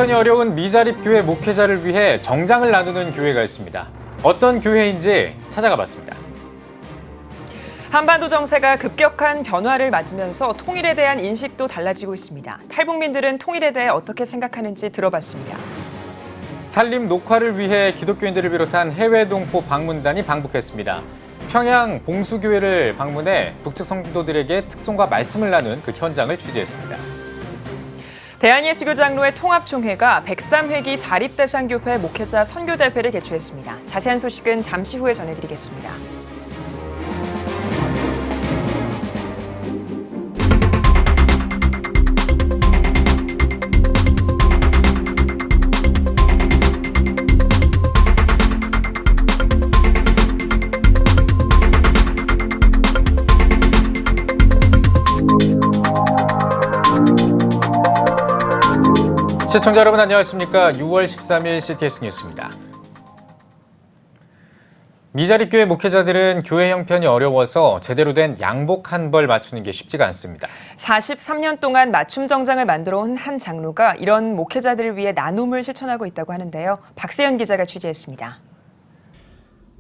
형편이 어려운 미자립교회 목회자를 위해 정장을 나누는 교회가 있습니다. 어떤 교회인지 찾아가 봤습니다. 한반도 정세가 급격한 변화를 맞으면서 통일에 대한 인식도 달라지고 있습니다. 탈북민들은 통일에 대해 어떻게 생각하는지 들어봤습니다. 산림 녹화를 위해 기독교인들을 비롯한 해외 동포 방문단이 방북했습니다. 평양 봉수교회를 방문해 북측 성도들에게 특송과 말씀을 나눈 그 현장을 취재했습니다. 대한예수교 장로회 통합총회가 103회기 자립대상교회 목회자 선교대회를 개최했습니다. 자세한 소식은 잠시 후에 전해드리겠습니다. 시청자 여러분 안녕하십니까? 6월 13일 CTS 뉴스입니다. 미자립교회 목회자들은 교회 형편이 어려워서 제대로 된 양복 한 벌 맞추는 게 쉽지가 않습니다. 43년 동안 맞춤 정장을 만들어 온 한 장로가 이런 목회자들을 위해 나눔을 실천하고 있다고 하는데요. 박세현 기자가 취재했습니다.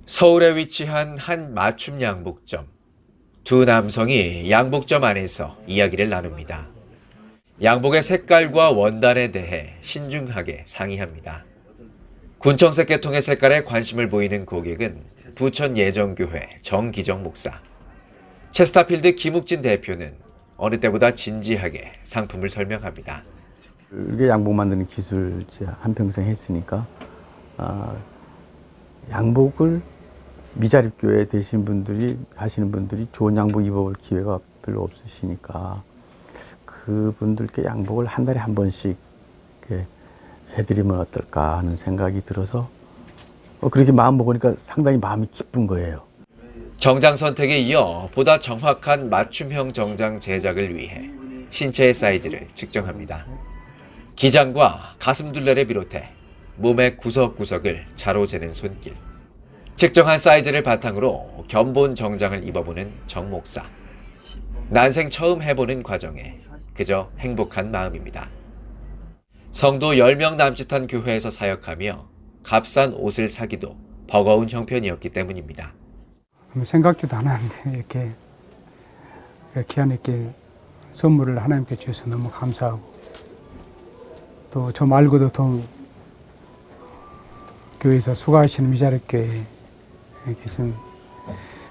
서울에 위치한 한 맞춤 양복점. 두 남성이 양복점 안에서 이야기를 나눕니다. 양복의 색깔과 원단에 대해 신중하게 상의합니다. 군청색 계통의 색깔에 관심을 보이는 고객은 부천 예정교회 정기정 목사. 체스타필드 김욱진 대표는 어느 때보다 진지하게 상품을 설명합니다. 이게 양복 만드는 기술 한평생 했으니까 양복을 미자립교회 되신 분들이 하시는 분들이 좋은 양복 입어볼 기회가 별로 없으시니까 그분들께 양복을 한 달에 한 번씩 해드리면 어떨까 하는 생각이 들어서 그렇게 마음 먹으니까 상당히 마음이 기쁜 거예요. 정장 선택에 이어 보다 정확한 맞춤형 정장 제작을 위해 신체의 사이즈를 측정합니다. 기장과 가슴둘레를 비롯해 몸의 구석구석을 자로 재는 손길. 측정한 사이즈를 바탕으로 견본 정장을 입어보는 정 목사. 난생 처음 해보는 과정에 그저 행복한 마음입니다. 성도 10명 남짓한 교회에서 사역하며 값싼 옷을 사기도 버거운 형편이었기 때문입니다. 생각지도 않았는데 이렇게 선물을 하나님께 주셔서 너무 감사하고 또 저 말고도 또 교회에서 수고하시는 미자립교회에 계신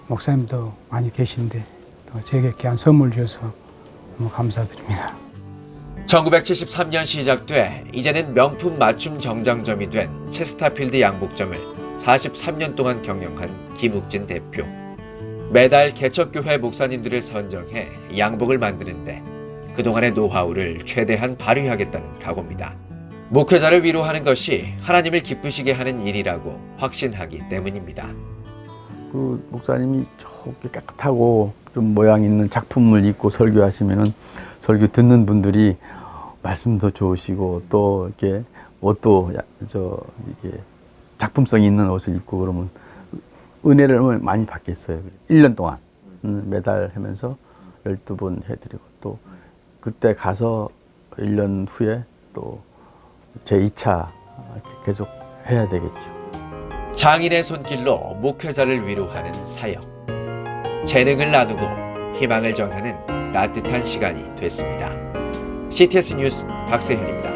목사님도 많이 계신데 또 제게 귀한 선물 주셔서 너무 감사드립니다. 1973년 시작돼 이제는 명품 맞춤 정장점이 된 체스타필드 양복점을 43년 동안 경영한 김욱진 대표. 매달 개척교회 목사님들을 선정해 양복을 만드는데 그동안의 노하우를 최대한 발휘하겠다는 각오입니다. 목회자를 위로하는 것이 하나님을 기쁘시게 하는 일이라고 확신하기 때문입니다. 그 목사님이 저렇게 깨끗하고 좀 모양 있는 작품을 입고 설교하시면은 설교 듣는 분들이 말씀도 좋으시고 또 이렇게 옷도 이게 작품성 있는 옷을 입고 그러면 은혜를 많이 받겠어요. 1년 동안 매달 하면서 12번 해드리고 또 그때 가서 1년 후에 또 제 2차 계속 해야 되겠죠. 장인의 손길로 목회자를 위로하는 사역. 재능을 나누고 희망을 전하는 따뜻한 시간이 됐습니다. CTS 뉴스 박세현입니다.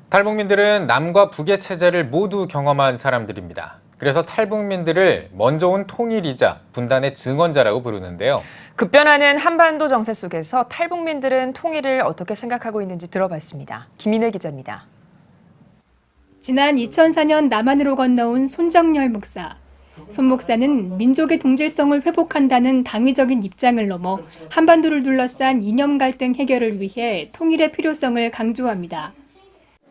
탈북민들은 남과 북의 체제를 모두 경험한 사람들입니다. 그래서 탈북민들을 먼저 온 통일이자 분단의 증언자라고 부르는데요. 급변하는 한반도 정세 속에서 탈북민들은 통일을 어떻게 생각하고 있는지 들어봤습니다. 김인혜 기자입니다. 지난 2004년 남한으로 건너온 손정열 목사. 손 목사는 민족의 동질성을 회복한다는 당위적인 입장을 넘어 한반도를 둘러싼 이념 갈등 해결을 위해 통일의 필요성을 강조합니다.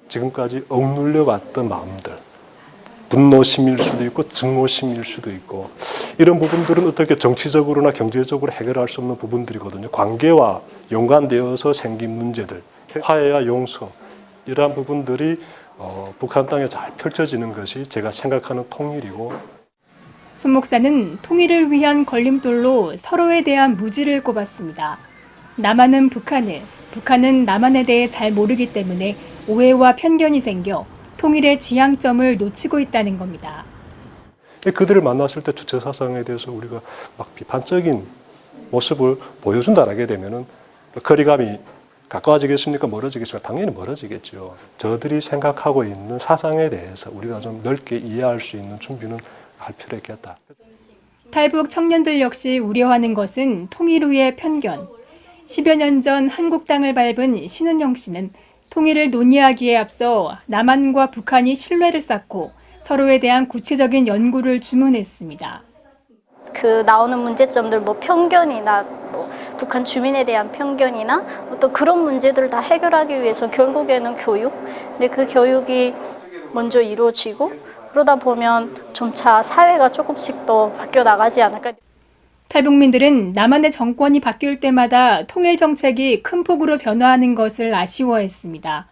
지금까지 억눌려 왔던 마음들, 분노심일 수도 있고 증오심일 수도 있고 이런 부분들은 어떻게 정치적으로나 경제적으로 해결할 수 없는 부분들이거든요. 관계와 연관되어서 생긴 문제들, 화해와 용서 이러한 부분들이 북한 땅에 잘 펼쳐지는 것이 제가 생각하는 통일이고 손 목사는 통일을 위한 걸림돌로 서로에 대한 무지를 꼽았습니다. 남한은 북한을, 북한은 남한에 대해 잘 모르기 때문에 오해와 편견이 생겨 통일의 지향점을 놓치고 있다는 겁니다. 그들을 만났을 때 주체 사상에 대해서 우리가 막 비판적인 모습을 보여준다라게 되면은 거리감이 가까워지겠습니까? 멀어지겠습니까? 당연히 멀어지겠죠. 저들이 생각하고 있는 사상에 대해서 우리가 좀 넓게 이해할 수 있는 준비는 할 필요가 있겠다. 탈북 청년들 역시 우려하는 것은 통일 후의 편견. 10여 년 전 한국 땅을 밟은 신은영 씨는 통일을 논의하기에 앞서 남한과 북한이 신뢰를 쌓고 서로에 대한 구체적인 연구를 주문했습니다. 그 나오는 문제점들, 뭐 편견이나 또 북한 주민에 대한 편견이나 어떤 그런 문제들을 다 해결하기 위해서 결국에는 교육. 근데 그 교육이 먼저 이루어지고 그러다 보면 점차 사회가 조금씩 더 바뀌어 나가지 않을까. 탈북민들은 남한의 정권이 바뀔 때마다 통일 정책이 큰 폭으로 변화하는 것을 아쉬워했습니다.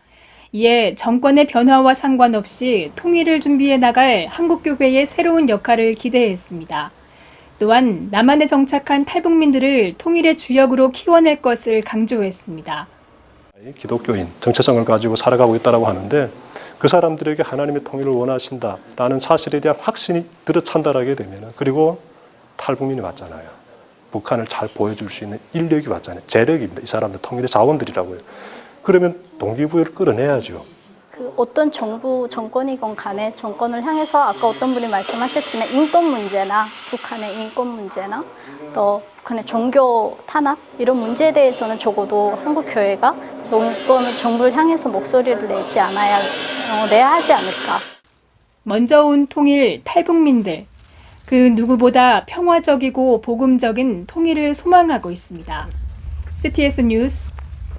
이에 정권의 변화와 상관없이 통일을 준비해 나갈 한국교회의 새로운 역할을 기대했습니다. 또한 남한에 정착한 탈북민들을 통일의 주역으로 키워낼 것을 강조했습니다. 기독교인, 정체성을 가지고 살아가고 있다고 하는데 그 사람들에게 하나님의 통일을 원하신다라는 사실에 대한 확신이 들어찬다라게 되면 그리고 탈북민이 왔잖아요. 북한을 잘 보여줄 수 있는 인력이 왔잖아요. 재력입니다. 이 사람들 통일의 자원들이라고요. 그러면 동기부여를 끌어내야죠. 그 어떤 정권이건 간에 정권을 향해서 아까 어떤 분이 말씀하셨지만 인권 문제나 북한의 인권 문제나 또 북한의 종교 탄압 이런 문제에 대해서는 적어도 한국 교회가 정부를 향해서 목소리를 내야 하지 않을까. 먼저 온 통일 탈북민들. 그 누구보다 평화적이고 복음적인 통일을 소망하고 있습니다. CTS 뉴스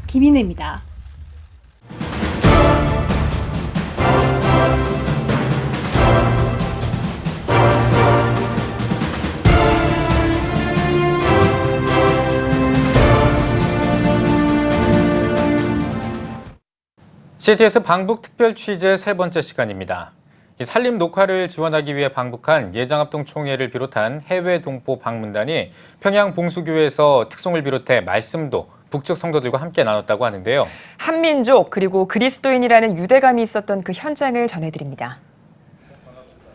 김인혜입니다. CTS 방북 특별 취재 세 번째 시간입니다. 이 산림 녹화를 지원하기 위해 방북한 예장합동 총회를 비롯한 해외 동포 방문단이 평양 봉수교회에서 특송을 비롯해 말씀도 북측 성도들과 함께 나눴다고 하는데요. 한민족 그리고 그리스도인이라는 유대감이 있었던 그 현장을 전해드립니다.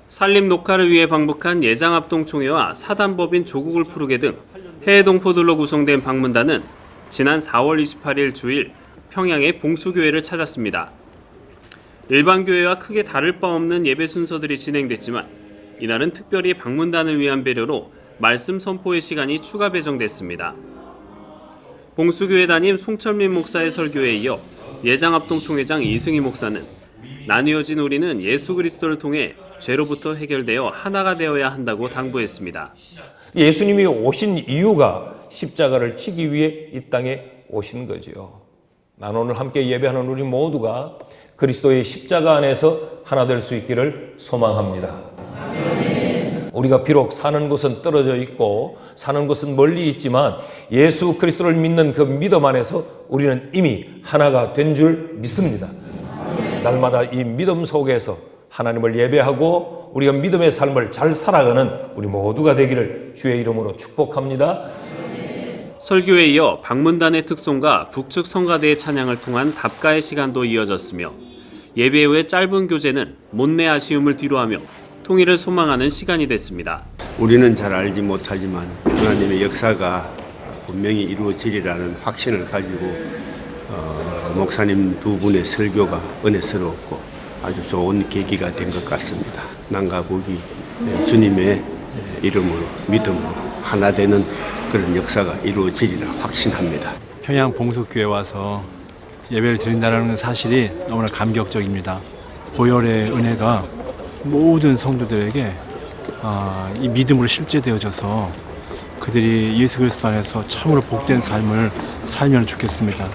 산림 녹화를 위해 방북한 예장합동 총회와 사단법인 조국을 푸르게 등 해외 동포들로 구성된 방문단은 지난 4월 28일 주일 평양의 봉수교회를 찾았습니다. 일반 교회와 크게 다를 바 없는 예배 순서들이 진행됐지만 이날은 특별히 방문단을 위한 배려로 말씀 선포의 시간이 추가 배정됐습니다. 봉수교회 담임 송철민 목사의 설교에 이어 예장합동 총회장 이승희 목사는 나뉘어진 우리는 예수 그리스도를 통해 죄로부터 해결되어 하나가 되어야 한다고 당부했습니다. 예수님이 오신 이유가 십자가를 지기 위해 이 땅에 오신 거지요. 난 오늘 함께 예배하는 우리 모두가 그리스도의 십자가 안에서 하나 될 수 있기를 소망합니다. 우리가 비록 사는 곳은 떨어져 있고 사는 곳은 멀리 있지만 예수 그리스도를 믿는 그 믿음 안에서 우리는 이미 하나가 된 줄 믿습니다. 날마다 이 믿음 속에서 하나님을 예배하고 우리가 믿음의 삶을 잘 살아가는 우리 모두가 되기를 주의 이름으로 축복합니다. 설교에 이어 방문단의 특송과 북측 성가대의 찬양을 통한 답가의 시간도 이어졌으며 예배 후의 짧은 교제는 못내 아쉬움을 뒤로하며 통일을 소망하는 시간이 됐습니다. 우리는 잘 알지 못하지만 하나님의 역사가 분명히 이루어지리라는 확신을 가지고 목사님 두 분의 설교가 은혜스러웠고 아주 좋은 계기가 된 것 같습니다. 남과 북이 주님의 이름으로 믿음으로 하나 되는 그런 역사가 이루어지리라 확신합니다. 평양 봉수교회 와서 예배를 드린다는 사실이 너무나 감격적입니다. 보혈의 은혜가 모든 성도들에게 이 믿음으로 실제되어져서 그들이 예수 그리스도 안에서 참으로 복된 삶을 살면 좋겠습니다.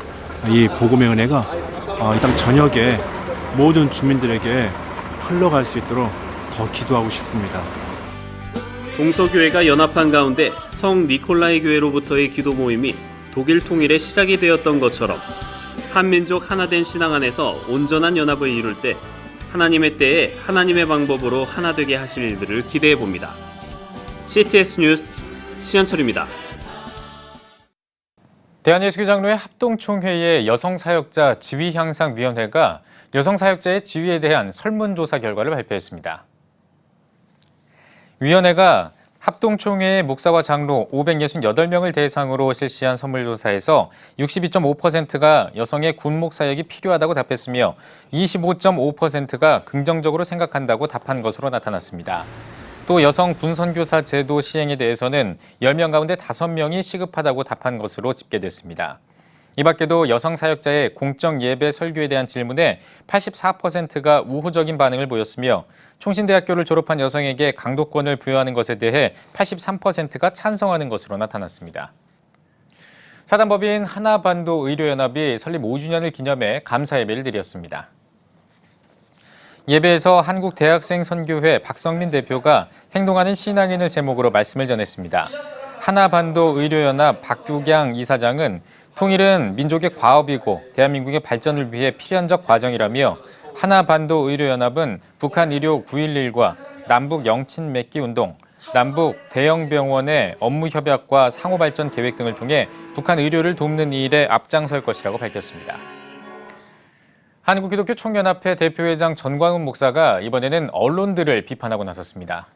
이 복음의 은혜가 이 땅 전역에 모든 주민들에게 흘러갈 수 있도록 더 기도하고 싶습니다. 동서교회가 연합한 가운데 성 니콜라이 교회로부터의 기도 모임이 독일 통일의 시작이 되었던 것처럼 한민족 하나된 신앙 안에서 온전한 연합을 이룰 때 하나님의 때에 하나님의 방법으로 하나 되게 하실 일들을 기대해 봅니다. CTS 뉴스 시현철입니다. 대한예수교장로회 합동총회의 여성사역자 지위향상위원회가 여성사역자의 지위에 대한 설문조사 결과를 발표했습니다. 위원회가 합동총회의 목사와 장로 568명을 대상으로 실시한 설문조사에서 62.5%가 여성의 군목사역이 필요하다고 답했으며 25.5%가 긍정적으로 생각한다고 답한 것으로 나타났습니다. 또 여성 군선교사 제도 시행에 대해서는 10명 가운데 5명이 시급하다고 답한 것으로 집계됐습니다. 이 밖에도 여성 사역자의 공적 예배 설교에 대한 질문에 84%가 우호적인 반응을 보였으며 총신대학교를 졸업한 여성에게 강도권을 부여하는 것에 대해 83%가 찬성하는 것으로 나타났습니다. 사단법인 하나반도의료연합이 설립 5주년을 기념해 감사 예배를 드렸습니다. 예배에서 한국대학생선교회 박성민 대표가 행동하는 신앙인을 제목으로 말씀을 전했습니다. 하나반도의료연합 박규경 이사장은 통일은 민족의 과업이고 대한민국의 발전을 위해 필연적 과정이라며 하나반도의료연합은 북한 의료 911과 남북 영친 맺기 운동, 남북 대형병원의 업무 협약과 상호발전 계획 등을 통해 북한 의료를 돕는 일에 앞장설 것이라고 밝혔습니다. 한국기독교총연합회 대표회장 전광훈 목사가 이번에는 언론들을 비판하고 나섰습니다.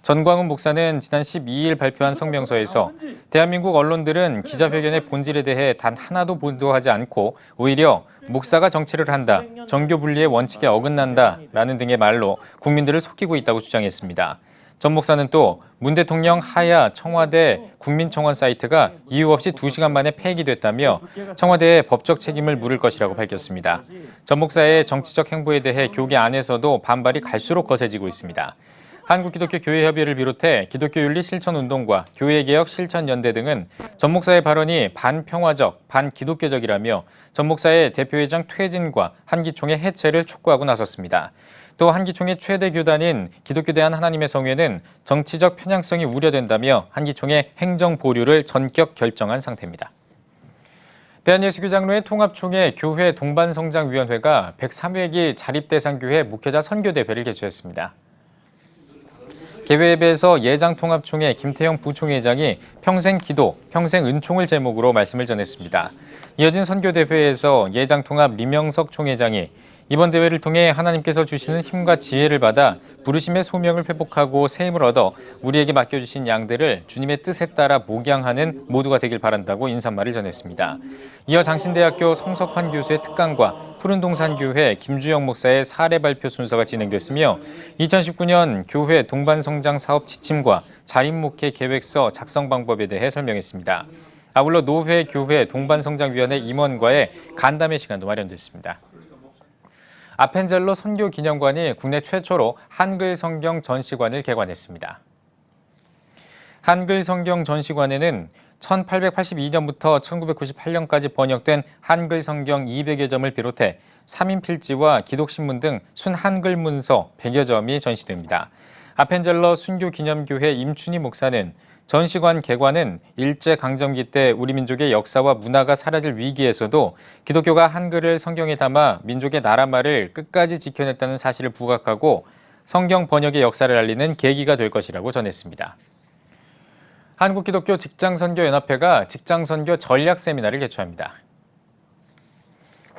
전광훈 목사는 지난 12일 발표한 성명서에서 대한민국 언론들은 기자회견의 본질에 대해 단 하나도 보도하지 않고 오히려 목사가 정치를 한다, 정교 분리의 원칙에 어긋난다라는 등의 말로 국민들을 속이고 있다고 주장했습니다. 전 목사는 또 문 대통령 하야 청와대 국민청원 사이트가 이유 없이 2시간 만에 폐기됐다며 청와대에 법적 책임을 물을 것이라고 밝혔습니다. 전 목사의 정치적 행보에 대해 교계 안에서도 반발이 갈수록 거세지고 있습니다. 한국기독교교회협의회를 비롯해 기독교윤리실천운동과 교회개혁 실천연대 등은 전 목사의 발언이 반평화적, 반기독교적이라며 전 목사의 대표회장 퇴진과 한기총의 해체를 촉구하고 나섰습니다. 또 한기총의 최대 교단인 기독교대한 하나님의 성회는 정치적 편향성이 우려된다며 한기총의 행정 보류를 전격 결정한 상태입니다. 대한예수교장로회 통합총회 교회 동반성장위원회가 103회기 자립대상교회 목회자 선교대회를 개최했습니다. 개회예배에서 예장통합총회 김태형 부총회장이 평생기도, 평생은총을 제목으로 말씀을 전했습니다. 이어진 선교대회에서 예장통합 리명석 총회장이 이번 대회를 통해 하나님께서 주시는 힘과 지혜를 받아 부르심의 소명을 회복하고 새 힘을 얻어 우리에게 맡겨주신 양들을 주님의 뜻에 따라 목양하는 모두가 되길 바란다고 인사말을 전했습니다. 이어 장신대학교 성석환 교수의 특강과 푸른동산교회 김주영 목사의 사례 발표 순서가 진행됐으며 2019년 교회 동반성장 사업 지침과 자립목회 계획서 작성 방법에 대해 설명했습니다. 아울러 노회 교회 동반성장위원회 임원과의 간담회 시간도 마련됐습니다. 아펜젤로 선교기념관이 국내 최초로 한글 성경 전시관을 개관했습니다. 한글 성경 전시관에는 1882년부터 1998년까지 번역된 한글 성경 200여 점을 비롯해 3인 필지와 기독신문 등 순한글 문서 100여 점이 전시됩니다. 아펜젤러 순교기념교회 임춘희 목사는 전시관 개관은 일제강점기 때 우리 민족의 역사와 문화가 사라질 위기에서도 기독교가 한글을 성경에 담아 민족의 나라말을 끝까지 지켜냈다는 사실을 부각하고 성경 번역의 역사를 알리는 계기가 될 것이라고 전했습니다. 한국기독교 직장선교연합회가 직장선교 전략 세미나를 개최합니다.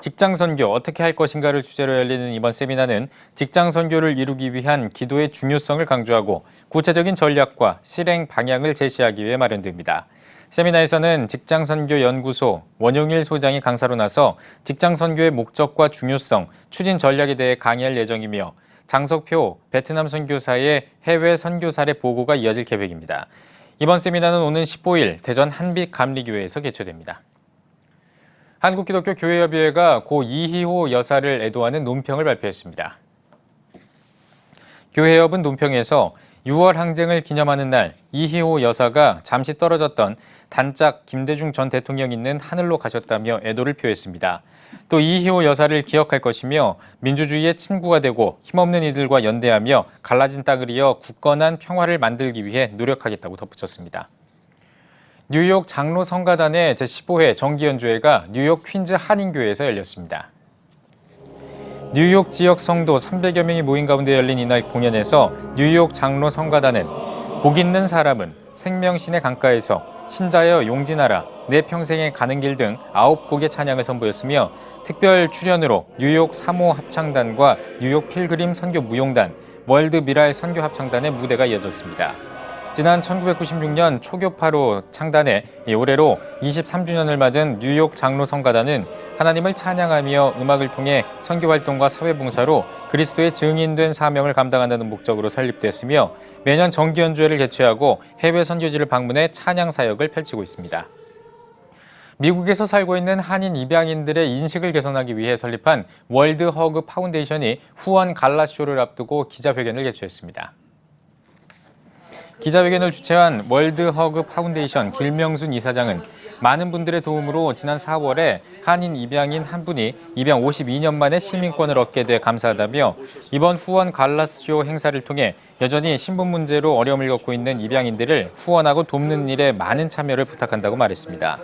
직장선교 어떻게 할 것인가를 주제로 열리는 이번 세미나는 직장선교를 이루기 위한 기도의 중요성을 강조하고 구체적인 전략과 실행 방향을 제시하기 위해 마련됩니다. 세미나에서는 직장선교연구소 원용일 소장이 강사로 나서 직장선교의 목적과 중요성, 추진 전략에 대해 강의할 예정이며 장석표 베트남 선교사의 해외 선교 사례 보고가 이어질 계획입니다. 이번 세미나는 오는 15일 대전 한빛감리교회에서 개최됩니다. 한국기독교교회협의회가 고 이희호 여사를 애도하는 논평을 발표했습니다. 교회협은 논평에서 6월 항쟁을 기념하는 날 이희호 여사가 잠시 떨어졌던 단짝 김대중 전 대통령 있는 하늘로 가셨다며 애도를 표했습니다. 또 이희호 여사를 기억할 것이며 민주주의의 친구가 되고 힘없는 이들과 연대하며 갈라진 땅을 이어 굳건한 평화를 만들기 위해 노력하겠다고 덧붙였습니다. 뉴욕 장로 성가단의 제15회 정기연주회가 뉴욕 퀸즈 한인교회에서 열렸습니다. 뉴욕 지역 성도 300여 명이 모인 가운데 열린 이날 공연에서 뉴욕 장로 성가단은 복 있는 사람은 생명신의 강가에서, 신자여 용진하라, 내 평생에 가는 길 등 9곡의 찬양을 선보였으며 특별 출연으로 뉴욕 3호 합창단과 뉴욕 필그림 선교 무용단, 월드 미랄 선교 합창단의 무대가 이어졌습니다. 지난 1996년 초교파로 창단해 올해로 23주년을 맞은 뉴욕 장로 성가단은 하나님을 찬양하며 음악을 통해 선교활동과 사회봉사로 그리스도의 증인된 사명을 감당한다는 목적으로 설립됐으며 매년 정기연주회를 개최하고 해외 선교지를 방문해 찬양 사역을 펼치고 있습니다. 미국에서 살고 있는 한인 입양인들의 인식을 개선하기 위해 설립한 월드 허그 파운데이션이 후원 갈라쇼를 앞두고 기자회견을 개최했습니다. 기자회견을 주최한 월드 허그 파운데이션 길명순 이사장은 많은 분들의 도움으로 지난 4월에 한인 입양인 한 분이 입양 52년 만에 시민권을 얻게 돼 감사하다며 이번 후원 갈라쇼 행사를 통해 여전히 신분 문제로 어려움을 겪고 있는 입양인들을 후원하고 돕는 일에 많은 참여를 부탁한다고 말했습니다.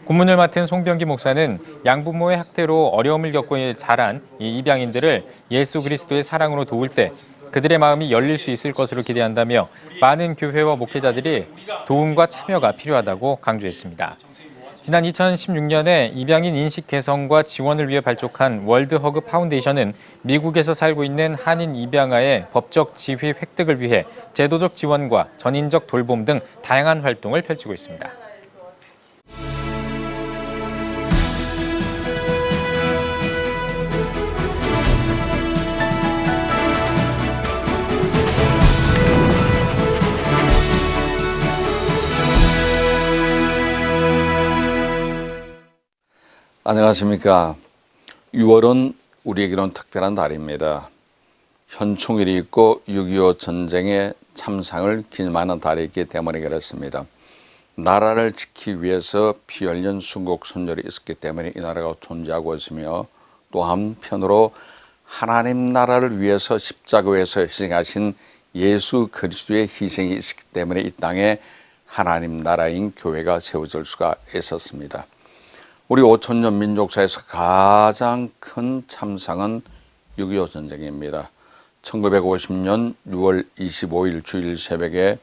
고문을 맡은 송병기 목사는 양부모의 학대로 어려움을 겪고 자란 이 입양인들을 예수 그리스도의 사랑으로 도울 때 그들의 마음이 열릴 수 있을 것으로 기대한다며 많은 교회와 목회자들이 도움과 참여가 필요하다고 강조했습니다. 지난 2016년에 입양인 인식 개선과 지원을 위해 발족한 월드 허그 파운데이션은 미국에서 살고 있는 한인 입양아의 법적 지위 획득을 위해 제도적 지원과 전인적 돌봄 등 다양한 활동을 펼치고 있습니다. 안녕하십니까. 6월은 우리에게는 특별한 달입니다. 현충일이 있고 6.25 전쟁의 참상을 기념하는 달이 있기 때문에 그렇습니다. 나라를 지키기 위해서 피 흘린 순국 선열이 있었기 때문에 이 나라가 존재하고 있으며 또 한편으로 하나님 나라를 위해서 십자가에서 희생하신 예수 그리스도의 희생이 있었기 때문에 이 땅에 하나님 나라인 교회가 세워질 수가 있었습니다. 우리 5천년 민족사에서 가장 큰 참상은 6.25 전쟁입니다. 1950년 6월 25일 주일 새벽에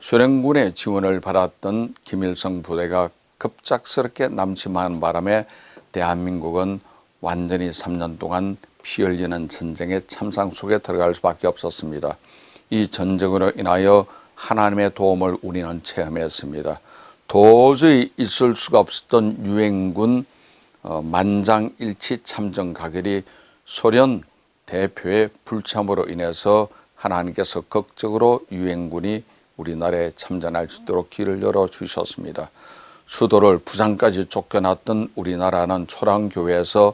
소련군의 지원을 받았던 김일성 부대가 급작스럽게 남침하는 바람에 대한민국은 완전히 3년 동안 피 흘리는 전쟁의 참상 속에 들어갈 수밖에 없었습니다. 이 전쟁으로 인하여 하나님의 도움을 우리는 체험했습니다. 도저히 있을 수가 없었던 유엔군 만장일치 참전 가결이 소련 대표의 불참으로 인해서 하나님께서 극적으로 유엔군이 우리나라에 참전할 수 있도록 길을 열어주셨습니다. 수도를 부산까지 쫓겨났던 우리나라는 초랑교회에서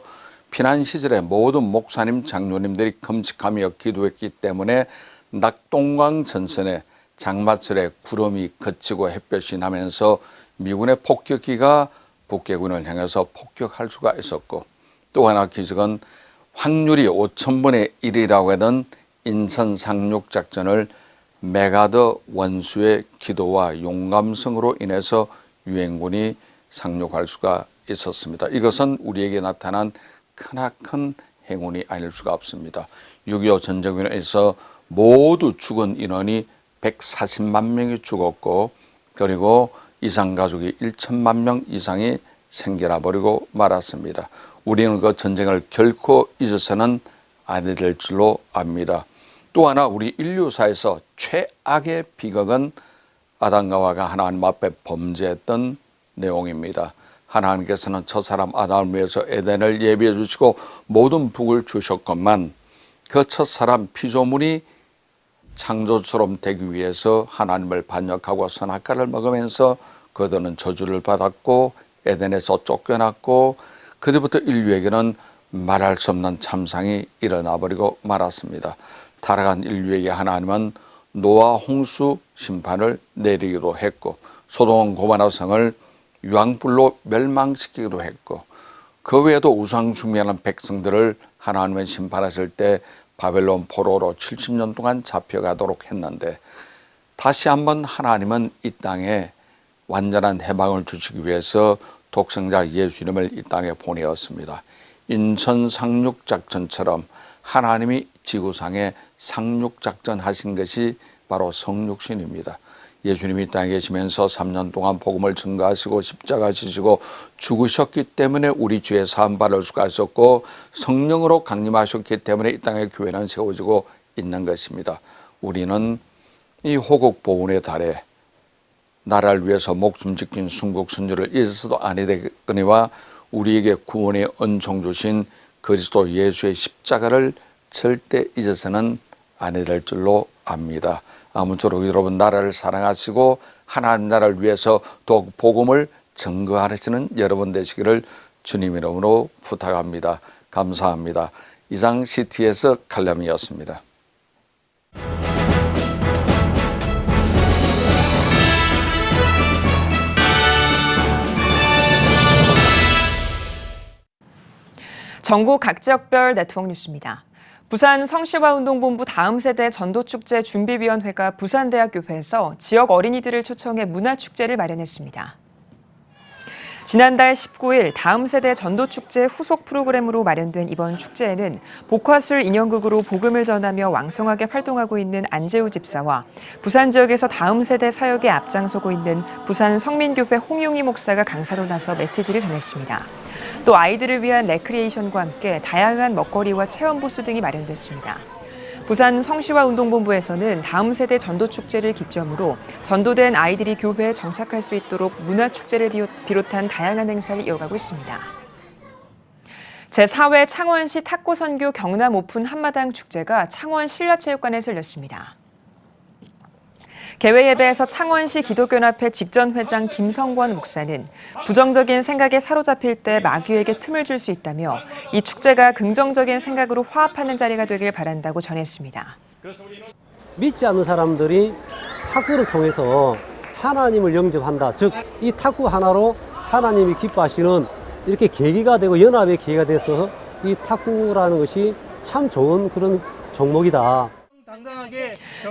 피난 시절에 모든 목사님, 장로님들이 금식하며 기도했기 때문에 낙동강 전선에 장마철에 구름이 걷히고 햇볕이 나면서 미군의 폭격기가 북괴군을 향해서 폭격할 수가 있었고 또 하나 기적은 확률이 5,000분의 1이라고 하던 인천 상륙작전을 메가더 원수의 기도와 용감성으로 인해서 유엔군이 상륙할 수가 있었습니다. 이것은 우리에게 나타난 크나큰 행운이 아닐 수가 없습니다. 6.25 전쟁으로 인해서 모두 죽은 인원이 140만 명이 죽었고 그리고 이산가족이 1천만 명 이상이 생겨나 버리고 말았습니다. 우리는 그 전쟁을 결코 잊어서는 안 될 줄로 압니다. 또 하나 우리 인류사에서 최악의 비극은 아담과 하와가 하나님 앞에 범죄했던 내용입니다. 하나님께서는 첫사람 아담을 위해서 에덴을 예비해 주시고 모든 복을 주셨건만 그 첫사람 피조물이 창조처럼 되기 위해서 하나님을 반역하고 선악과를 먹으면서 그들은 저주를 받았고 에덴에서 쫓겨났고 그때부터 인류에게는 말할 수 없는 참상이 일어나 버리고 말았습니다. 타락한 인류에게 하나님은 노아 홍수 심판을 내리기도 했고 소돔 고모라 성을 유황불로 멸망시키기도 했고 그 외에도 우상 숭배하는 백성들을 하나님은 심판하실 때 바벨론 포로로 70년 동안 잡혀가도록 했는데 다시 한번 하나님은 이 땅에 완전한 해방을 주시기 위해서 독생자 예수님을 이 땅에 보내었습니다. 인천 상륙작전처럼 하나님이 지구상에 상륙작전 하신 것이 바로 성육신입니다. 예수님이 이 땅에 계시면서 3년 동안 복음을 증거하시고 십자가 지시고 죽으셨기 때문에 우리 죄의 사함 받을 수가 있었고 성령으로 강림하셨기 때문에 이 땅에 교회는 세워지고 있는 것입니다. 우리는 이 호국 보훈의 달에 나라를 위해서 목숨 지킨 순국 선주를 잊어서도 아니 되거니와 우리에게 구원의 은총 주신 그리스도 예수의 십자가를 절대 잊어서는 아니 될 줄로 압니다. 아무쪼록 여러분 나라를 사랑하시고 하나님 나라를 위해서 더욱 복음을 증거하시는 여러분 되시기를 주님 이름으로 부탁합니다. 감사합니다. 이상 CTS 칼럼이었습니다. 전국 각 지역별 네트워크 뉴스입니다. 부산 성시화운동본부 다음 세대 전도축제 준비위원회가 부산대학교회에서 지역 어린이들을 초청해 문화축제를 마련했습니다. 지난달 19일 다음 세대 전도축제 후속 프로그램으로 마련된 이번 축제에는 복화술 인형극으로 복음을 전하며 왕성하게 활동하고 있는 안재우 집사와 부산 지역에서 다음 세대 사역에 앞장서고 있는 부산 성민교회 홍용희 목사가 강사로 나서 메시지를 전했습니다. 또 아이들을 위한 레크리에이션과 함께 다양한 먹거리와 체험 부스 등이 마련됐습니다. 부산 성시화운동본부에서는 다음 세대 전도축제를 기점으로 전도된 아이들이 교회에 정착할 수 있도록 문화축제를 비롯한 다양한 행사를 이어가고 있습니다. 제4회 창원시 탁구선교 경남 오픈 한마당 축제가 창원 신라체육관에서 열렸습니다. 개회 예배에서 창원시 기독교연합회 직전회장 김성권 목사는 부정적인 생각에 사로잡힐 때 마귀에게 틈을 줄 수 있다며 이 축제가 긍정적인 생각으로 화합하는 자리가 되길 바란다고 전했습니다. 믿지 않는 사람들이 탁구를 통해서 하나님을 영접한다. 즉, 이 탁구 하나로 하나님이 기뻐하시는 이렇게 계기가 되고 연합의 계기가 돼서 이 탁구라는 것이 참 좋은 그런 종목이다.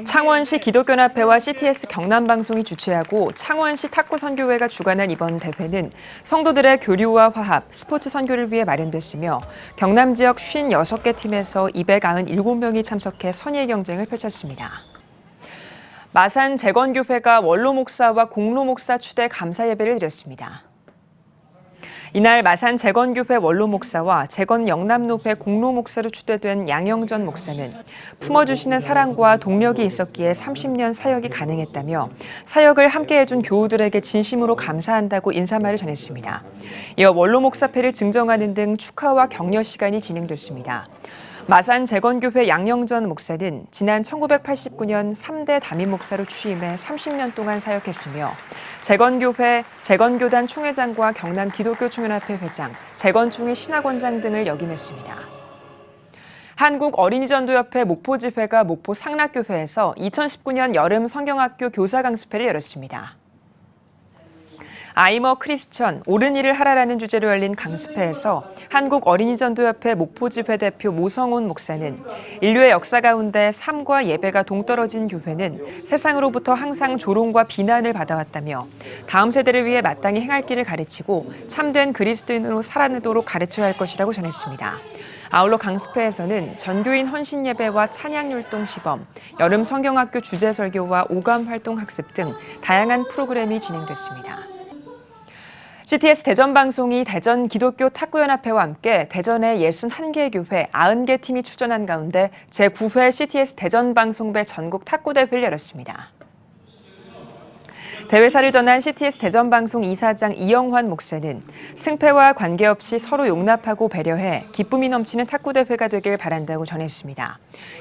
창원시 기독교연합회와 CTS 경남방송이 주최하고 창원시 탁구선교회가 주관한 이번 대회는 성도들의 교류와 화합, 스포츠 선교를 위해 마련됐으며 경남 지역 56개 팀에서 297명이 참석해 선의 경쟁을 펼쳤습니다. 마산 재건교회가 원로 목사와 공로 목사 추대 감사 예배를 드렸습니다. 이날 마산 재건교회 원로 목사와 재건 영남노회 공로 목사로 추대된 양영전 목사는 품어주시는 사랑과 동력이 있었기에 30년 사역이 가능했다며 사역을 함께해준 교우들에게 진심으로 감사한다고 인사말을 전했습니다. 이어 원로 목사패를 증정하는 등 축하와 격려 시간이 진행됐습니다. 마산 재건교회 양영전 목사는 지난 1989년 3대 담임 목사로 취임해 30년 동안 사역했으며 재건교회, 재건교단 총회장과 경남 기독교총연합회 회장, 재건총회 신학원장 등을 역임했습니다. 한국어린이전도협회 목포지회가 목포 상락교회에서 2019년 여름 성경학교 교사 강습회를 열었습니다. 아이머 크리스천, 옳은 일을 하라라는 주제로 열린 강습회에서 한국어린이전도협회 목포지회 대표 모성훈 목사는 인류의 역사 가운데 삶과 예배가 동떨어진 교회는 세상으로부터 항상 조롱과 비난을 받아왔다며 다음 세대를 위해 마땅히 행할 길을 가르치고 참된 그리스도인으로 살아내도록 가르쳐야 할 것이라고 전했습니다. 아울러 강습회에서는 전교인 헌신 예배와 찬양율동 시범, 여름 성경학교 주제 설교와 오감 활동 학습 등 다양한 프로그램이 진행됐습니다. CTS 대전방송이 대전 기독교 탁구연합회와 함께 대전의 61개 교회 90개 팀이 출전한 가운데 제9회 CTS 대전방송배 전국 탁구대회를 열었습니다. 대회사를 전한 CTS 대전방송 이사장 이영환 목사는 승패와 관계없이 서로 용납하고 배려해 기쁨이 넘치는 탁구대회가 되길 바란다고 전했습니다.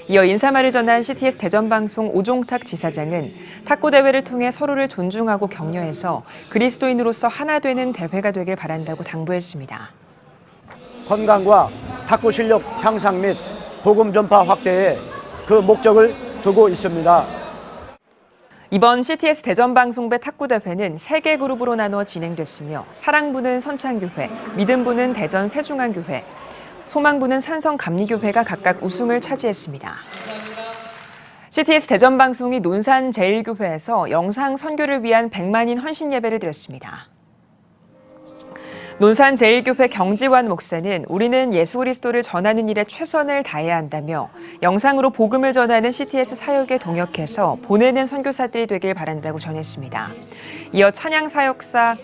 이어 인사말을 전한 CTS 대전방송 오종탁 지사장은 탁구대회를 통해 서로를 존중하고 격려해서 그리스도인으로서 하나 되는 대회가 되길 바란다고 당부했습니다. 건강과 탁구 실력 향상 및 복음 전파 확대에 그 목적을 두고 있습니다. 이번 CTS 대전방송배 탁구대회는 3개 그룹으로 나눠 진행됐으며 사랑부는 선창교회, 믿음부는 대전 세중앙교회, 소망부는 산성감리교회가 각각 우승을 차지했습니다. CTS 대전방송이 논산제일교회에서 영상 선교를 위한 100만인 헌신 예배를 드렸습니다. 논산제일교회 경지환 목사는 우리는 예수 그리스도를 전하는 일에 최선을 다해야 한다며 영상으로 복음을 전하는 CTS 사역에 동역해서 보내는 선교사들이 되길 바란다고 전했습니다. 이어 찬양 사역사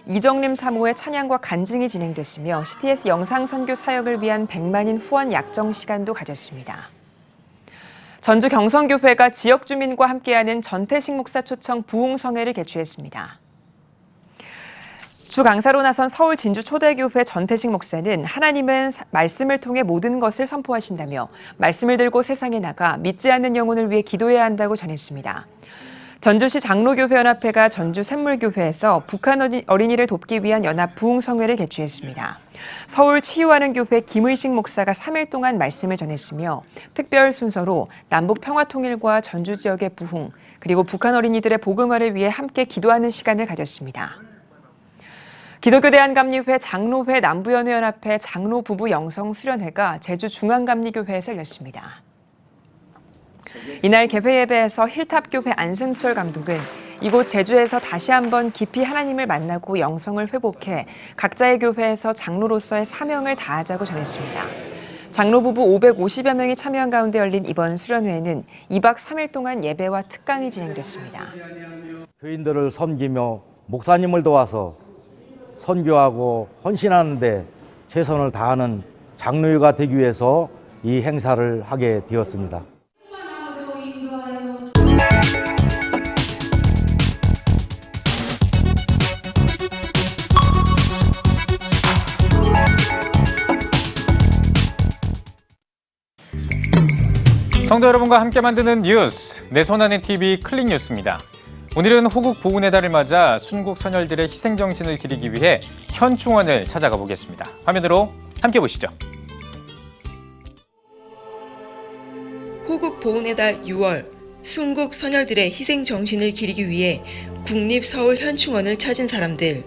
이정림 사모의 찬양과 간증이 진행됐으며 CTS 영상 선교 사역을 위한 100만인 후원 약정 시간도 가졌습니다. 전주 경성교회가 지역 주민과 함께하는 전태식 목사 초청 부흥성회를 개최했습니다. 주 강사로 나선 서울 진주 초대교회 전태식 목사는 하나님은 말씀을 통해 모든 것을 선포하신다며 말씀을 들고 세상에 나가 믿지 않는 영혼을 위해 기도해야 한다고 전했습니다. 전주시 장로교회연합회가 전주 샘물교회에서 북한 어린이를 돕기 위한 연합 부흥성회를 개최했습니다. 서울 치유하는 교회 김의식 목사가 3일 동안 말씀을 전했으며 특별 순서로 남북 평화통일과 전주 지역의 부흥 그리고 북한 어린이들의 복음화를 위해 함께 기도하는 시간을 가졌습니다. 기독교 대한감리회 장로회 남부연회연합회 장로부부 영성수련회가 제주중앙감리교회에서 열렸습니다. 이날 개회 예배에서 힐탑교회 안승철 감독은 이곳 제주에서 다시 한번 깊이 하나님을 만나고 영성을 회복해 각자의 교회에서 장로로서의 사명을 다하자고 전했습니다. 장로부부 550여 명이 참여한 가운데 열린 이번 수련회에는 2박 3일 동안 예배와 특강이 진행됐습니다. 교인들을 섬기며 목사님을 도와서 선교하고 헌신하는 데 최선을 다하는 장로회가 되기 위해서 이 행사를 하게 되었습니다. 성도 여러분과 함께 만드는 뉴스, 내 손안의 TV 클릭뉴스입니다. 오늘은 호국 보훈의 달을 맞아 순국 선열들의 희생정신을 기리기 위해 현충원을 찾아가 보겠습니다. 화면으로 함께 보시죠. 호국 보훈의 달 6월, 순국 선열들의 희생정신을 기리기 위해 국립서울 현충원을 찾은 사람들.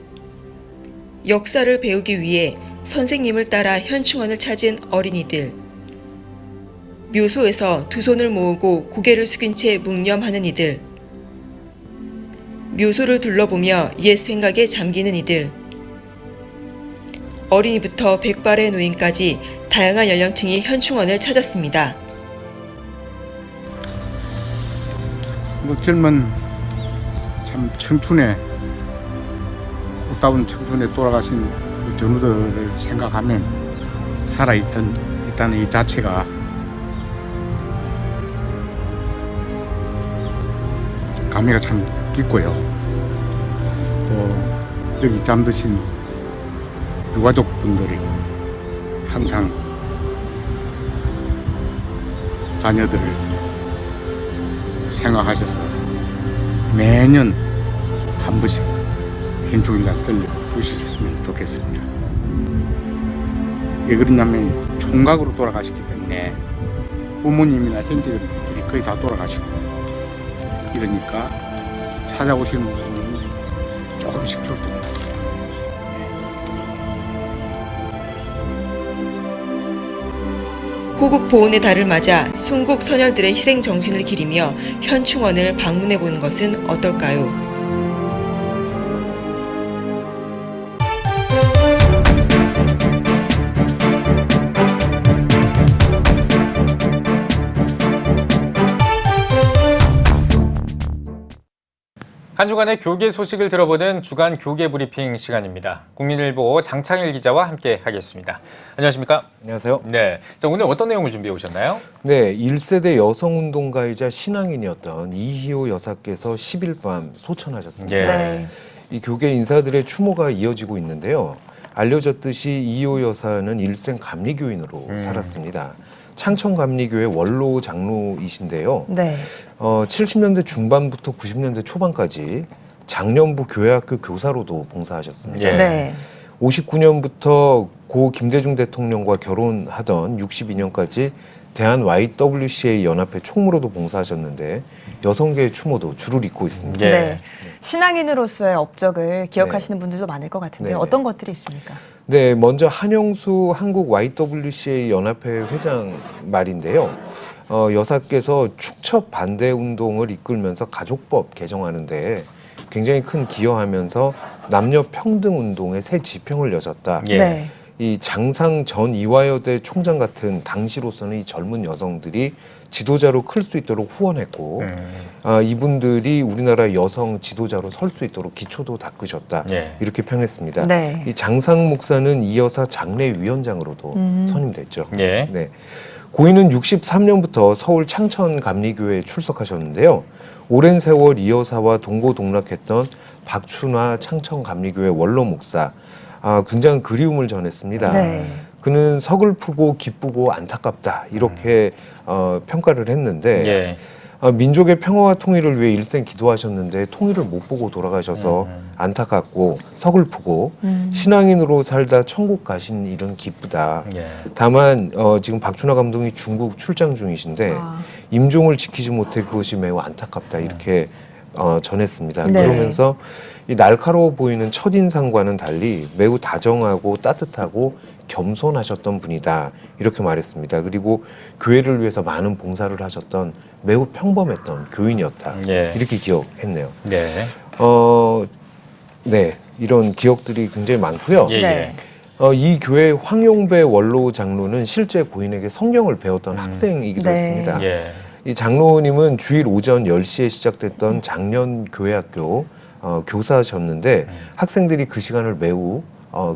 역사를 배우기 위해 선생님을 따라 현충원을 찾은 어린이들. 묘소에서 두 손을 모으고 고개를 숙인 채 묵념하는 이들. 묘소를 둘러보며 옛 생각에 잠기는 이들. 어린이부터 백발의 노인까지 다양한 연령층이 현충원을 찾았습니다. 젊은 참 청춘에 꽃다운 청춘에 돌아가신 그 전우들을 생각하면 살아있다는 이 자체가 감회가 참 깊고요. 또 여기 잠드신 유가족분들이 항상 자녀들을 생각하셔서 매년 한 번씩 현충일날 들려주셨으면 좋겠습니다. 왜 그러냐면 총각으로 돌아가셨기 때문에 부모님이나 형제들이 거의 다 돌아가시고 이러니까 찾아오시는 분은 조금씩 줄어듭니다. 호국 보훈의 달을 맞아 순국 선열들의 희생 정신을 기리며 현충원을 방문해 보는 것은 어떨까요? 한 주간의 교계 소식을 들어보는 주간 교계 브리핑 시간입니다. 국민일보 장창일 기자와 함께 하겠습니다. 안녕하십니까? 안녕하세요. 네, 자, 오늘 어떤 내용을 준비해 오셨나요? 네, 1세대 여성운동가이자 신앙인이었던 이희호 여사께서 10일 밤 소천하셨습니다. 네. 이 교계 인사들의 추모가 이어지고 있는데요. 알려졌듯이 이희호 여사는 일생 감리교인으로 살았습니다. 창천감리교회 원로 장로이신데요. 네. 70년대 중반부터 90년대 초반까지 장년부 교회학교 교사로도 봉사하셨습니다. 네. 59년부터 고 김대중 대통령과 결혼하던 62년까지 대한 YWCA 연합회 총무로도 봉사하셨는데 여성계의 추모도 줄을 잇고 있습니다. 네. 신앙인으로서의 업적을 기억하시는 분들도 많을 것 같은데요. 어떤 것들이 있습니까? 네, 먼저 한영수 한국 YWCA 연합회 회장 말인데요. 여사께서 축첩 반대 운동을 이끌면서 가족법 개정하는데 굉장히 큰 기여하면서 남녀 평등 운동의 새 지평을 여셨다. 예. 네. 이 장상 전 이화여대 총장 같은 당시로서는 이 젊은 여성들이 지도자로 클 수 있도록 후원했고 이분들이 우리나라 여성 지도자로 설 수 있도록 기초도 닦으셨다. 예. 이렇게 평했습니다. 네. 이 장상 목사는 이 여사 장례위원장으로도 선임됐죠. 예. 네. 고인은 63년부터 서울 창천 감리교회에 출석하셨는데요. 오랜 세월 이 여사와 동고동락했던 박춘화 창천 감리교회 원로 목사, 굉장한 그리움을 전했습니다. 네. 그는 서글프고 기쁘고 안타깝다 이렇게 평가를 했는데 예. 민족의 평화와 통일을 위해 일생 기도하셨는데 통일을 못 보고 돌아가셔서 안타깝고 서글프고 신앙인으로 살다 천국 가신 일은 기쁘다. 예. 다만 지금 박춘하 감독이 중국 출장 중이신데 임종을 지키지 못해 그것이 매우 안타깝다 이렇게 전했습니다. 네. 그러면서 이 날카로워 보이는 첫인상과는 달리 매우 다정하고 따뜻하고 겸손하셨던 분이다 이렇게 말했습니다. 그리고 교회를 위해서 많은 봉사를 하셨던 매우 평범했던 교인이었다 예. 이렇게 기억했네요. 네. 네, 이런 기억들이 굉장히 많고요. 예, 예. 이 교회 황용배 원로 장로는 실제 고인에게 성경을 배웠던 학생이기도 네. 했습니다. 예. 이 장로님은 주일 오전 10시에 시작됐던 작년 교회학교 교사셨는데 학생들이 그 시간을 매우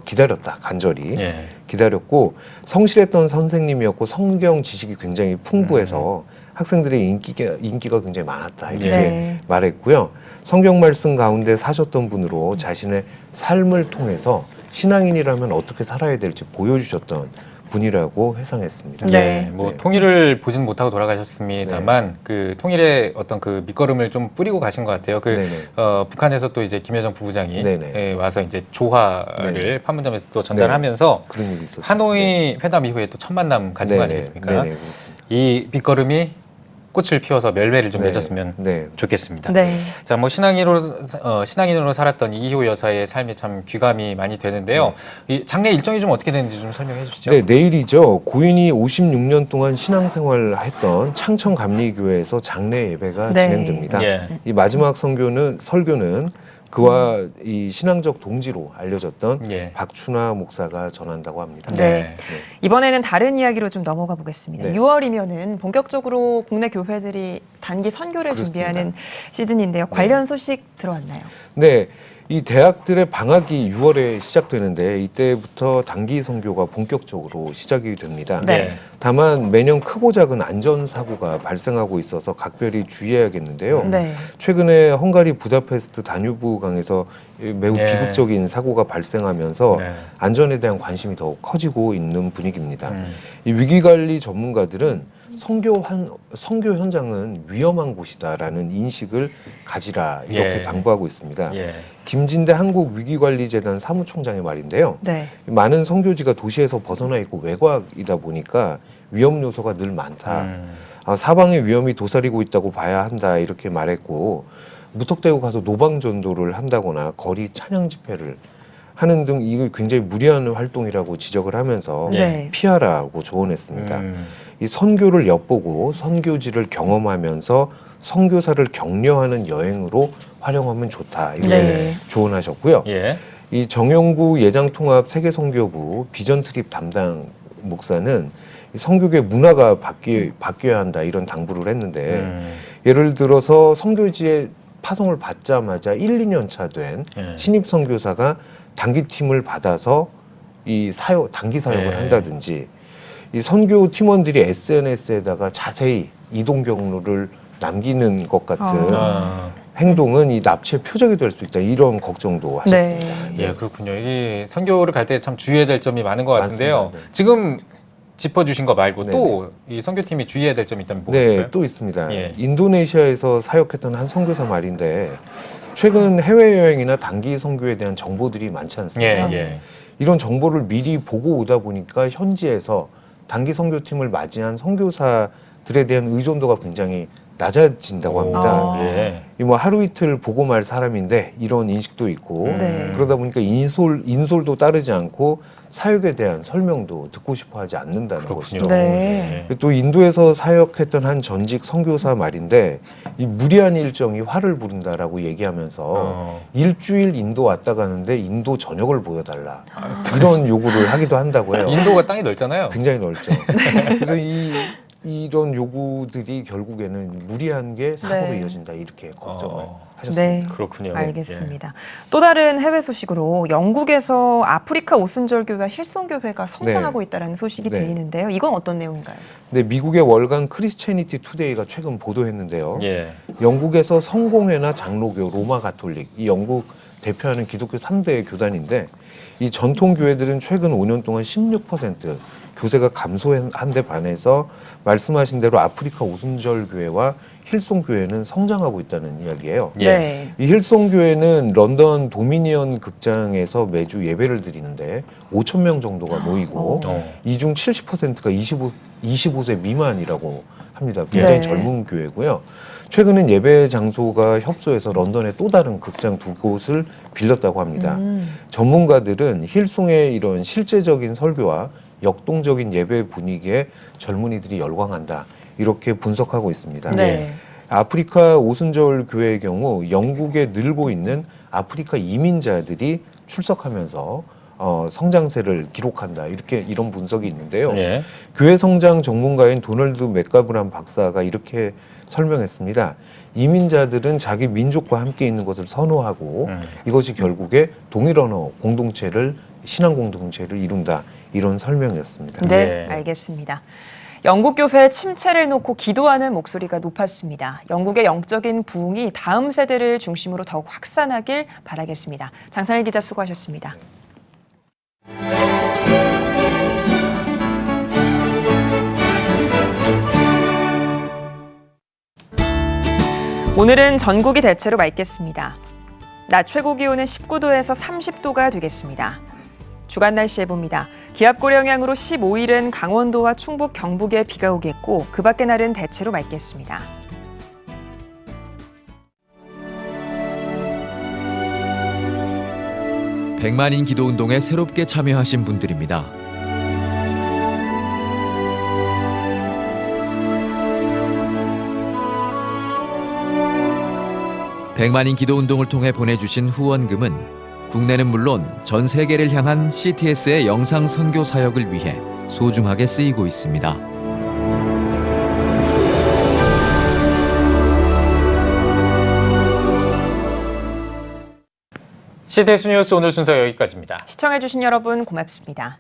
기다렸다, 간절히 예. 기다렸고 성실했던 선생님이었고 성경 지식이 굉장히 풍부해서 학생들의 인기가 굉장히 많았다 이렇게 네. 말했고요. 성경 말씀 가운데 사셨던 분으로 자신의 삶을 통해서 신앙인이라면 어떻게 살아야 될지 보여주셨던 분이라고 회상했습니다. 네. 뭐 통일을 보진 못하고 돌아가셨습니다만 그 통일의 어떤 그 밑거름을 좀 뿌리고 가신 것 같아요. 그 북한에서 또 이제 김여정 부부장이 와서 이제 조화를 판문점에서 또 전달하면서 그런 일이 있었죠. 하노이 회담 이후에 또 첫 만남 가진 거 아니겠습니까? 네네, 그렇습니다. 이 밑거름이 꽃을 피워서 멸매를 좀 네. 맺었으면 네. 좋겠습니다. 네. 자, 뭐 신앙인으로 살았던 이희호 여사의 삶이 참 귀감이 많이 되는데요. 이 장례 일정이 좀 어떻게 되는지 좀 설명해 주시죠. 네, 내일이죠. 고인이 56년 동안 신앙생활했던 창천 감리교회에서 장례 예배가 네. 진행됩니다. 예. 이 마지막 설교는 그와 이 신앙적 동지로 알려졌던 예. 박춘하 목사가 전한다고 합니다. 네. 이번에는 다른 이야기로 좀 넘어가 보겠습니다. 네. 6월이면은 본격적으로 국내 교회들이 단기 선교를 그렇습니다. 준비하는 시즌인데요. 관련 소식 들어왔나요? 네, 이 대학들의 방학이 6월에 시작되는데 이때부터 단기 선교가 본격적으로 시작이 됩니다. 네. 다만 매년 크고 작은 안전사고가 발생하고 있어서 각별히 주의해야겠는데요. 네. 최근에 헝가리 부다페스트 다뉴브 강에서 매우 비극적인 사고가 발생하면서 안전에 대한 관심이 더욱 커지고 있는 분위기입니다. 이 위기관리 전문가들은 선교 현장은 위험한 곳이다라는 인식을 가지라 이렇게 당부하고 있습니다. 김진대 한국위기관리재단 사무총장의 말인데요. 네. 많은 선교지가 도시에서 벗어나 있고 외곽이다 보니까 위험 요소가 늘 많다. 사방에 위험이 도사리고 있다고 봐야 한다 이렇게 말했고 무턱대고 가서 노방전도를 한다거나 거리 찬양 집회를 하는 등 이거 굉장히 무리한 활동이라고 지적을 하면서 네. 피하라고 조언했습니다. 이 선교를 엿보고 선교지를 경험하면서 선교사를 격려하는 여행으로 활용하면 좋다 이렇게 네. 조언하셨고요. 예. 이 정영구 예장통합 세계선교부 비전트립 담당 목사는 이 선교계 문화가 바뀌어야 한다 이런 당부를 했는데 예를 들어서 선교지에 파송을 받자마자 1, 2년 차 된 신입 선교사가 단기팀을 받아서 이 단기 사역을 한다든지 이 선교 팀원들이 SNS에다가 자세히 이동 경로를 남기는 것 같은 행동은 이 납치의 표적이 될 수 있다 이런 걱정도 하셨습니다. 예, 그렇군요. 이 선교를 갈 때 참 주의해야 될 점이 많은 것 같은데요. 맞습니다. 지금 짚어주신 거 말고 또 이 선교팀이 주의해야 될 점이 있다면 뭐가 있을까요? 네, 또 있습니다. 예. 인도네시아에서 사역했던 한 선교사 말인데 최근 해외여행이나 단기 선교에 대한 정보들이 많지 않습니까? 이런 정보를 미리 보고 오다 보니까 현지에서 단기 선교팀을 맞이한 선교사들에 대한 의존도가 굉장히 낮아진다고 합니다. 예. 이 뭐 하루 이틀 보고 말 사람인데 이런 인식도 있고 네. 그러다 보니까 인솔도 따르지 않고 사역에 대한 설명도 듣고 싶어 하지 않는다는 것이죠. 네. 또 인도에서 사역했던 한 전직 선교사 말인데 이 무리한 일정이 화를 부른다라고 얘기하면서 일주일 인도 왔다 가는데 인도 전역을 보여달라 이런 요구를 하기도 한다고 해요. 인도가 땅이 넓잖아요. 굉장히 넓죠. 그래서 이런 요구들이 결국에는 무리한 게 사고로 네. 이어진다 이렇게 걱정을 하셨습니다. 그렇군요. 알겠습니다. 또 다른 해외 소식으로 영국에서 아프리카 오순절교회와 힐송교회가 성장하고 있다는 소식이 네. 들리는데요. 이건 어떤 내용인가요? 네, 미국의 월간 크리스채니티 투데이가 최근 보도했는데요. 예. 영국에서 성공회나 장로교, 로마 가톨릭, 이 영국 대표하는 기독교 3대 교단인데 이 전통 교회들은 최근 5년 동안 16% 교세가 감소한 데 반해서 말씀하신 대로 아프리카 오순절 교회와 힐송 교회는 성장하고 있다는 이야기예요. 네. 이 힐송 교회는 런던 도미니언 극장에서 매주 예배를 드리는데 5천 명 정도가 모이고 이 중 70%가 25세 미만이라고 합니다. 굉장히 네. 젊은 교회고요. 최근엔 예배 장소가 협소해서 런던의 또 다른 극장 2곳을 빌렸다고 합니다. 전문가들은 힐송의 이런 실제적인 설교와 역동적인 예배 분위기에 젊은이들이 열광한다. 이렇게 분석하고 있습니다. 네. 아프리카 오순절 교회의 경우 영국에 늘고 있는 아프리카 이민자들이 출석하면서 성장세를 기록한다. 이런 분석이 있는데요. 예. 교회 성장 전문가인 도널드 맥가브란 박사가 이렇게 설명했습니다. 이민자들은 자기 민족과 함께 있는 것을 선호하고 이것이 결국에 동일 언어 공동체를 신앙 공동체를 이룬다. 이런 설명이었습니다. 네, 알겠습니다. 영국 교회 침체를 놓고 기도하는 목소리가 높았습니다. 영국의 영적인 부흥이 다음 세대를 중심으로 더욱 확산하길 바라겠습니다. 장찬일 기자 수고하셨습니다. 오늘은 전국이 대체로 맑겠습니다. 낮 최고 기온은 19도에서 30도가 되겠습니다. 주간 날씨 해봅니다. 기압골 영향으로 15일은 강원도와 충북, 경북에 비가 오겠고 그 밖의 날은 대체로 맑겠습니다. 백만인 기도운동에 새롭게 참여하신 분들입니다. 백만인 기도운동을 통해 보내주신 후원금은 국내는 물론 전 세계를 향한 CTS의 영상 선교 사역을 위해 소중하게 쓰이고 있습니다. CTS 뉴스 오늘 순서 여기까지입니다. 시청해주신 여러분 고맙습니다.